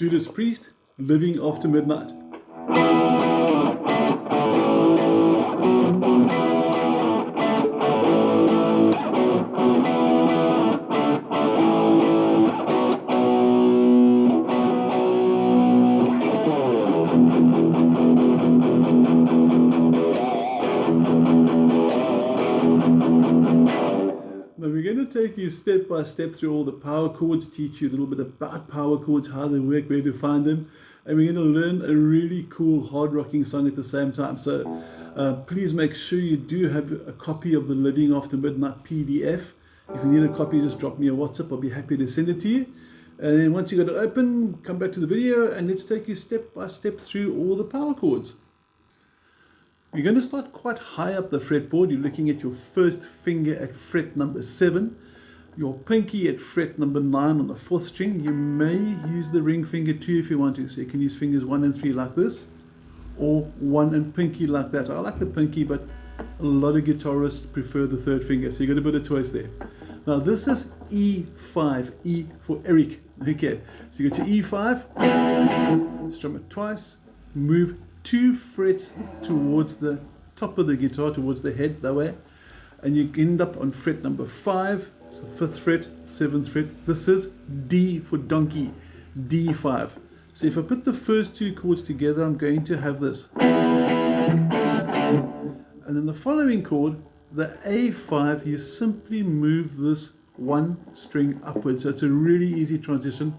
Judas Priest, Living After Midnight. Now we're going to take you step by step through all the power chords, teach you a little bit about power chords, how they work, where to find them, and we're going to learn a really cool hard rocking song at the same time. So please make sure you do have a copy of the Living After Midnight PDF. If you need a copy, just drop me a WhatsApp. I'll be happy to send it to you. And then once you got it open, come back to the video and let's take you step by step through all the power chords. You're going to start quite high up the fretboard. You're looking at your first finger at fret number 7, your pinky at fret number 9 on the 4th string. You may use the ring finger too if you want to. So you can use fingers 1 and 3 like this, or 1 and pinky like that. I like the pinky, but a lot of guitarists prefer the 3rd finger. So you got a bit of choice there. Now this is E5, E for Eric. Okay, so you got your E5, strum it twice, move 2 frets towards the top of the guitar, towards the head, that way, and you end up on fret number 5, so 5th fret, 7th fret. This is D for donkey, D5. So if I put the first 2 chords together, I'm going to have this. And then the following chord, the A5, you simply move this 1 string upwards. So it's a really easy transition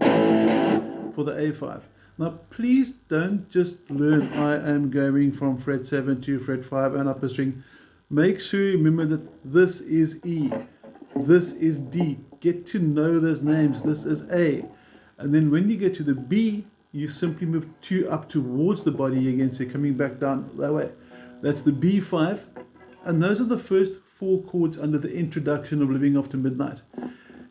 for the A5. Now please don't just learn I am going from fret 7 to fret 5 and up a string. Make sure you remember that this is E, this is D. Get to know those names. This is A. And then when you get to the B, you simply move 2 up towards the body again, so coming back down that way. That's the B5. And those are the first 4 chords under the introduction of Living After Midnight.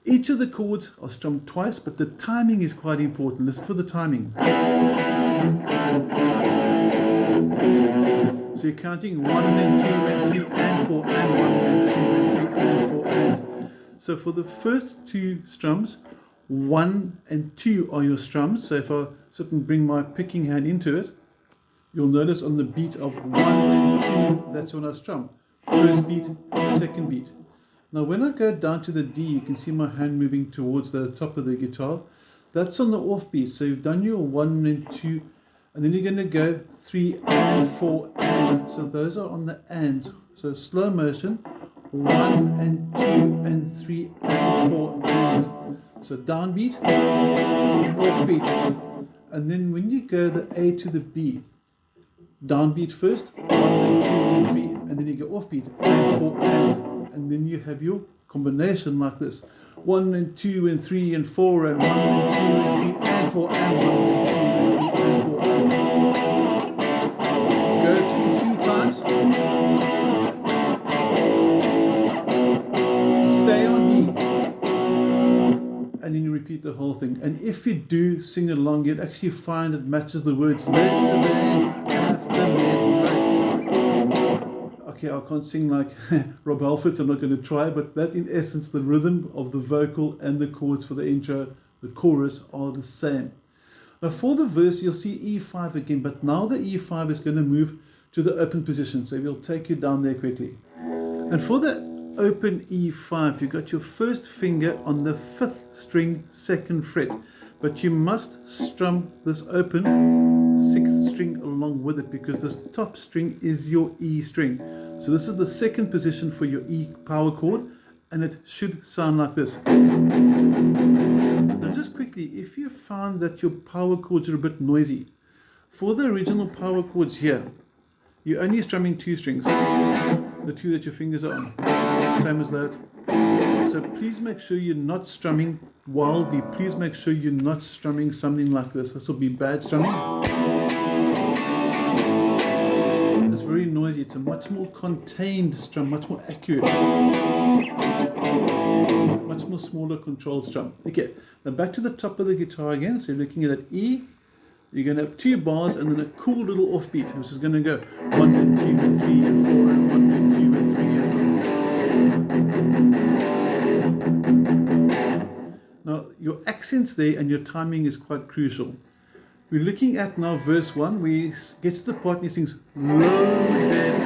Each of the chords are strummed twice, but the timing is quite important. Listen for the timing. So you're counting 1 and 2 and 3 and 4 and 1 and 2 and 3 and 4 and. So for the first 2 strums, 1 and 2 are your strums. So if I sit and bring my picking hand into it, you'll notice on the beat of 1 and 2, that's when I strum. First beat, second beat. Now when I go down to the D, you can see my hand moving towards the top of the guitar. That's on the off beat. So you've done your 1 and 2, and then you're going to go 3 and 4 and. So those are on the ands. So slow motion, 1 and 2 and 3 and 4 and. So downbeat, offbeat. And then when you go the A to the B, downbeat first, 1 and 2 and 3, and then you go offbeat, and 4 and then you have your combination like this: 1 and 2 and 3 and 4 and 1 and 2 and 3 and 4 and 1 and 2 and 3 and 4 and. Go through 3 times. Stay on D, and then you repeat the whole thing. And if you do sing along, you'd actually find it matches the words living after midnight. Okay, I can't sing like Rob Halford, I'm not going to try, but that in essence, the rhythm of the vocal and the chords for the intro, the chorus, are the same. Now for the verse, you'll see E5 again, but now the E5 is going to move to the open position, so we'll take you down there quickly. And for the open E5, you've got your first finger on the 5th string, 2nd fret, but you must strum this open 6th string along with it, because this top string is your E string. So this is the 2nd position for your E power chord, and it should sound like this. Now just quickly, if you found that your power chords are a bit noisy, for the original power chords here, you're only strumming 2 strings, the 2 that your fingers are on, same as that. So please make sure you're not strumming wildly. Please make sure you're not strumming something like this. This will be bad strumming. It's very noisy. It's a much more contained strum, much more accurate, much more smaller controlled strum. Okay, now back to the top of the guitar again. So you're looking at that E. You're going to have 2 bars and then a cool little offbeat, which is going to go 1 and 2 and 3 and 4 and 1 and 2 and 3 and 4. Now your accents there and your timing is quite crucial. We're looking at now verse 1. We get to the part and he sings loaded,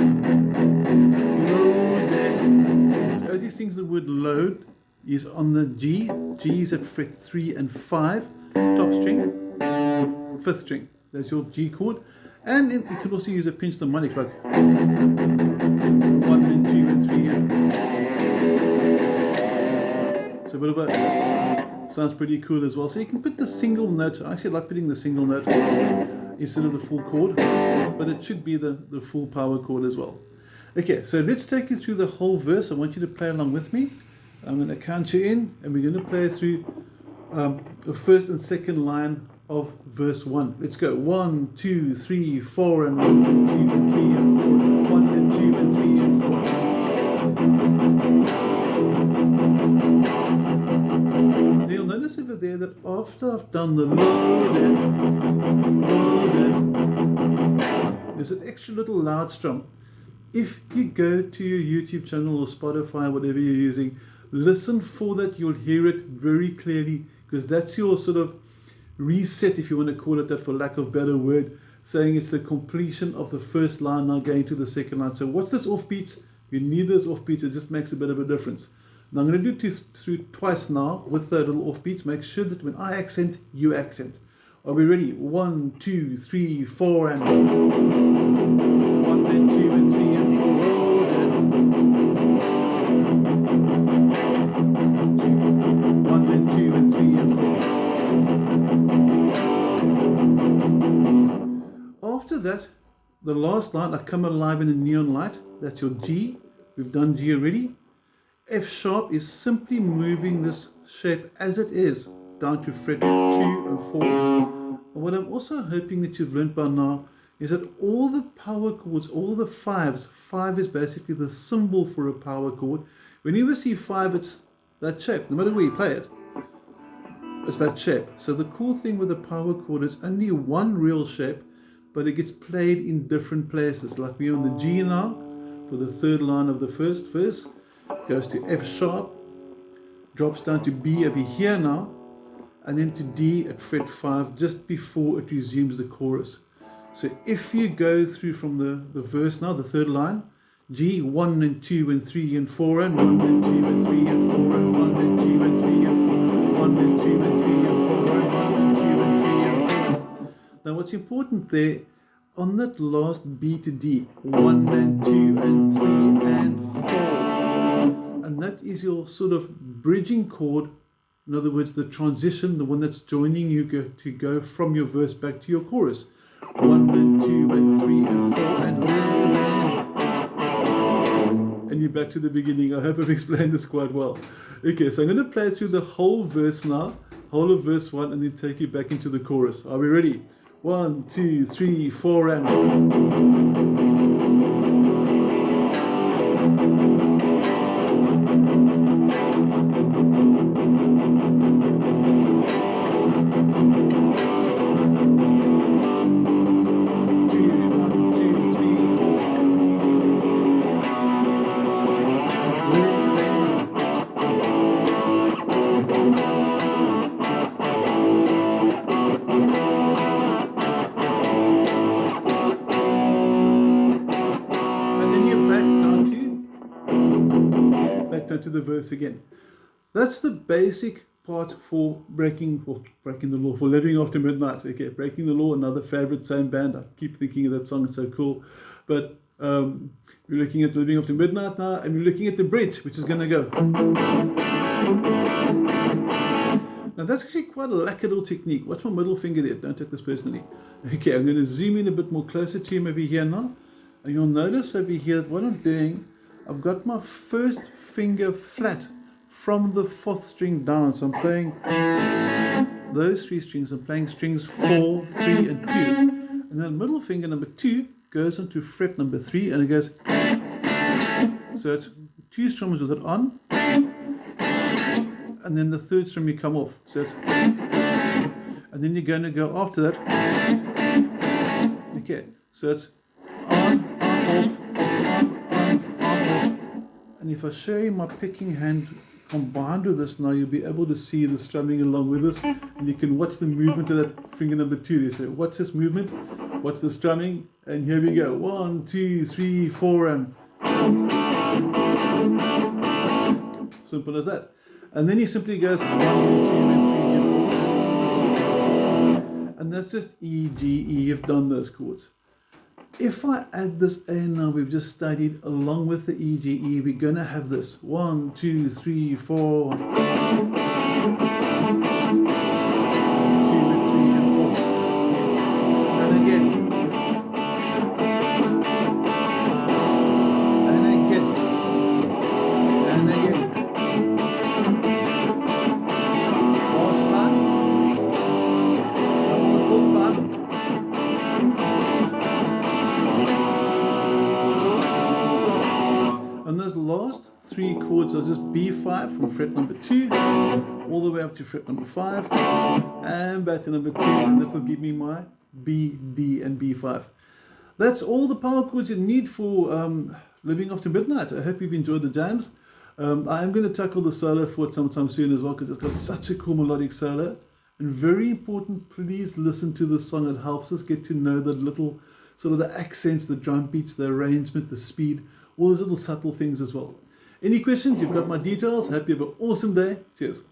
loaded. So as he sings the word load, he's on the G. G is at fret 3 and 5, top string, 5th string. That's your G chord. And you could also use a pinch harmonic like 1 and 2 and 3 and 4. So a bit of a sounds pretty cool as well. So you can put the single note. I actually like putting the single note instead of the full chord, but it should be the full power chord as well. Okay, so let's take you through the whole verse. I want you to play along with me. I'm going to count you in, and we're going to play through the first and second line of verse 1. Let's go. 1, 2, 3, 4, and 1, 2, and 3, and 4. 1 and 2 and 3 and 4. Now you'll notice over there that after I've done the loaded, there's an extra little loud strum. If you go to your YouTube channel or Spotify, whatever you're using, listen for that. You'll hear it very clearly, because that's your sort of reset, if you want to call it that for lack of better word, saying it's the completion of the first line now going to the second line. So what's this offbeats? You need those offbeats. It just makes a bit of a difference. Now I'm going to do through twice now with the little offbeats. Make sure that when I accent, you accent. Are we ready? 1, 2, 3, 4, and 1 and 2 and 3 and 4. 1 and 2 and 3 and 4. After that, the last line, I come alive in a neon light. That's your G. We've done G already. F sharp is simply moving this shape as it is down to fret 2 and 4. And what I'm also hoping that you've learned by now is that all the power chords, all the fives, 5 is basically the symbol for a power chord. Whenever you see 5, it's that shape. No matter where you play it, it's that shape. So the cool thing with a power chord is only one real shape, but it gets played in different places. Like we're on the G now for the third line of the first verse, goes to F sharp, drops down to B over here now, and then to D at fret 5 just before it resumes the chorus. So if you go through from the verse now, the third line, G, 1 and 2 and 3 and 4, and 1 and 2 and 3 and 4, and 1 and 2 and 3 and 4, 1 and 2 and 3 and 4, and 1 and 2 and 3 and 4. Now what's important there, on that last B to D, 1 and 2 and 3 and 4, and that is your sort of bridging chord. In other words, the transition, the one that's joining you to go from your verse back to your chorus. 1 and 2 and 3 and 4 and you're back to the beginning. I hope I've explained this quite well. Okay, so I'm going to play through the whole verse now, whole of verse 1, and then take you back into the chorus. Are we ready? 1, 2, 3, 4, and to the verse again. That's the basic part for breaking the law, for Living After Midnight. Okay, Breaking the Law, another favorite, same band. I keep thinking of that song, it's so cool. But we're looking at Living After Midnight now, and we're looking at the bridge, which is going to go. Now that's actually quite a lackadal technique. Watch my middle finger there, don't take this personally. Okay, I'm going to zoom in a bit more closer to him over here now, and you'll notice over here what I'm doing, I've got my first finger flat from the 4th string down. So I'm playing those 3 strings. I'm playing strings 4, 3, and 2. And then middle finger number 2 goes onto fret number 3, and it goes. So it's 2 strums with it on. And then the 3rd strum you come off. So it's. And then you're going to go after that. Okay, so it's on, off, on, off. And if I show you my picking hand combined with this now, you'll be able to see the strumming along with us, and you can watch the movement of that finger number 2 there. So watch this movement, watch the strumming, and here we go. 1, 2, 3, 4, and simple as that. And then he simply goes 1, 2, and 3, and 4. And that's just E, G, E. You've done those chords. If I add this A now, we've just studied along with the E, G, E, we're going to have this 1, 2, 3, 4, 2, 3, and 4. And again. And again. And again. Last time. And on the fourth time. And those last 3 chords are just B5 from fret number 2 all the way up to fret number 5 and back to number 2, and that will give me my B, D and B5. That's all the power chords you need for Living After Midnight. I hope you've enjoyed the jams. I am going to tackle the solo for it sometime soon as well, because it's got such a cool melodic solo. And very important, please listen to the song. It helps us get to know the little sort of the accents, the drum beats, the arrangement, the speed, all those little subtle things as well. Any questions? You've got my details. Hope you have an awesome day. Cheers.